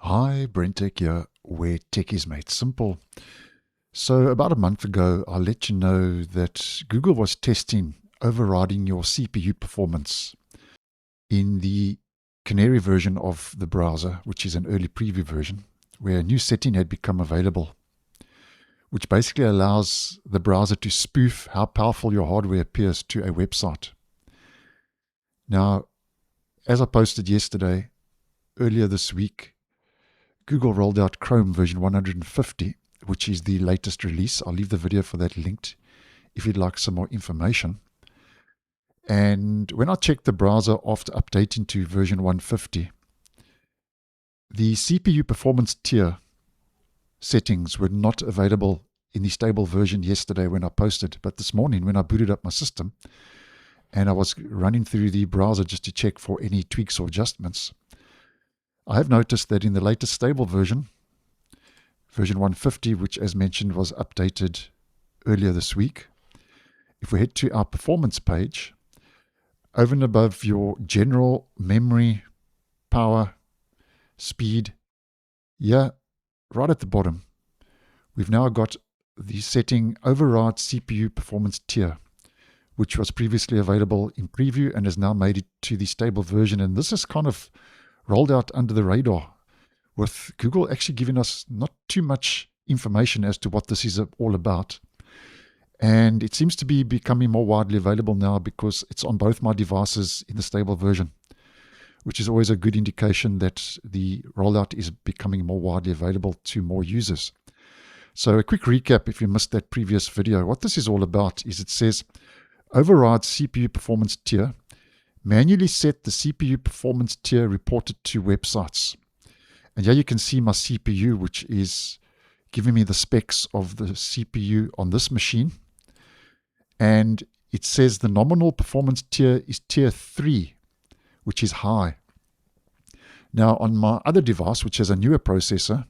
Hi, BrenTech here, where tech is made simple. So about a month ago, I let you know that Google was testing overriding your CPU performance in the Canary version of the browser, which is an early preview version, where a new setting had become available, which basically allows the browser to spoof how powerful your hardware appears to a website. Now, as I posted yesterday, earlier this week, Google rolled out Chrome version 150, which is the latest release. I'll leave the video for that linked if you'd like some more information. And when I checked the browser after updating to version 150, the CPU performance tier settings were not available in the stable version yesterday when I posted. But this morning when I booted up my system and I was running through the browser just to check for any tweaks or adjustments, I have noticed that in the latest stable version, version 150, which as mentioned was updated earlier this week, if we head to our performance page, over and above your general memory, power, speed, right at the bottom, we've now got the setting override CPU performance tier, which was previously available in preview and has now made it to the stable version. And this is kind of rolled out under the radar, with Google actually giving us not too much information as to what this is all about. And it seems to be becoming more widely available now because it's on both my devices in the stable version, which is always a good indication that the rollout is becoming more widely available to more users. So a quick recap if you missed that previous video. What this is all about is it says override CPU performance tier, manually set the CPU performance tier reported to websites. And here you can see my CPU, which is giving me the specs of the CPU on this machine. And it says the nominal performance tier is tier 3, which is high. Now on my other device, which has a newer processor,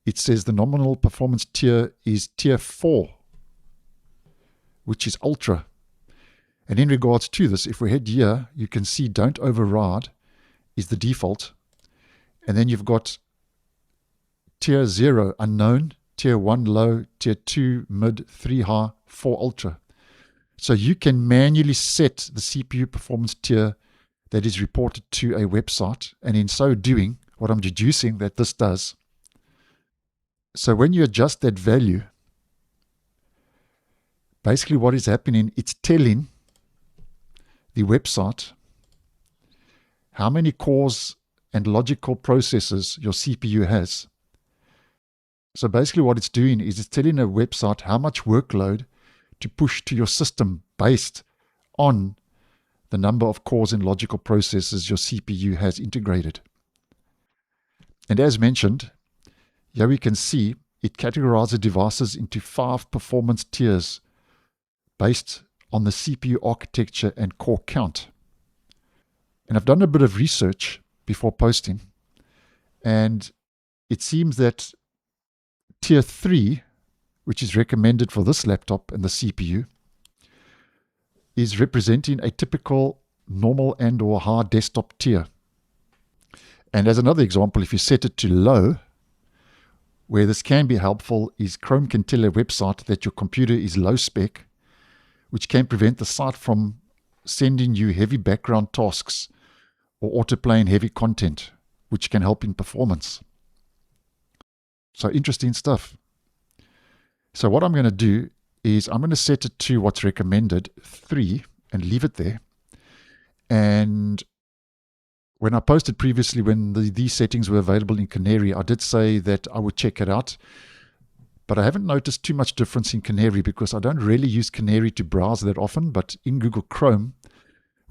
it says the nominal performance tier is tier 4, which is ultra. And in regards to this, if we head here, you can see don't override is the default. And then you've got tier 0, unknown, tier 1, low, tier 2, mid, 3, high, 4, ultra. So you can manually set the CPU performance tier that is reported to a website. And in so doing, what I'm deducing that this does, so when you adjust that value, basically what is happening, it's telling the website how many cores and logical processes your CPU has. So basically what it's doing is it's telling a website how much workload to push to your system based on the number of cores and logical processes your CPU has integrated. And as mentioned, here we can see it categorizes devices into 5 performance tiers based on the CPU architecture and core count. And I've done a bit of research before posting, and it seems that tier 3, which is recommended for this laptop and the CPU, is representing a typical normal and or high desktop tier. And as another example, if you set it to low, where this can be helpful is Chrome can tell a website that your computer is low spec, which can prevent the site from sending you heavy background tasks or autoplaying heavy content, which can help in performance. So interesting stuff. So what I'm going to do is I'm going to set it to what's recommended, 3, and leave it there. And when I posted previously, when these settings were available in Canary, I did say that I would check it out. But I haven't noticed too much difference in Canary because I don't really use Canary to browse that often. But in Google Chrome,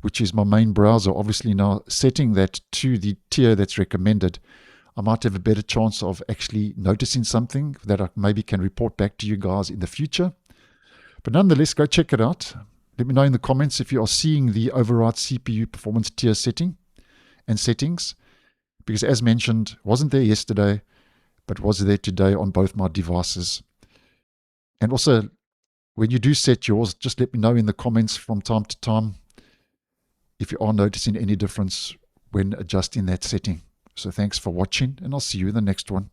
which is my main browser, obviously now setting that to the tier that's recommended, I might have a better chance of actually noticing something that I maybe can report back to you guys in the future. But nonetheless, go check it out. Let me know in the comments if you are seeing the override CPU performance tier setting and settings, because as mentioned, wasn't there yesterday, but was there today on both my devices. And also, when you do set yours, just let me know in the comments from time to time if you are noticing any difference when adjusting that setting. So thanks for watching, and I'll see you in the next one.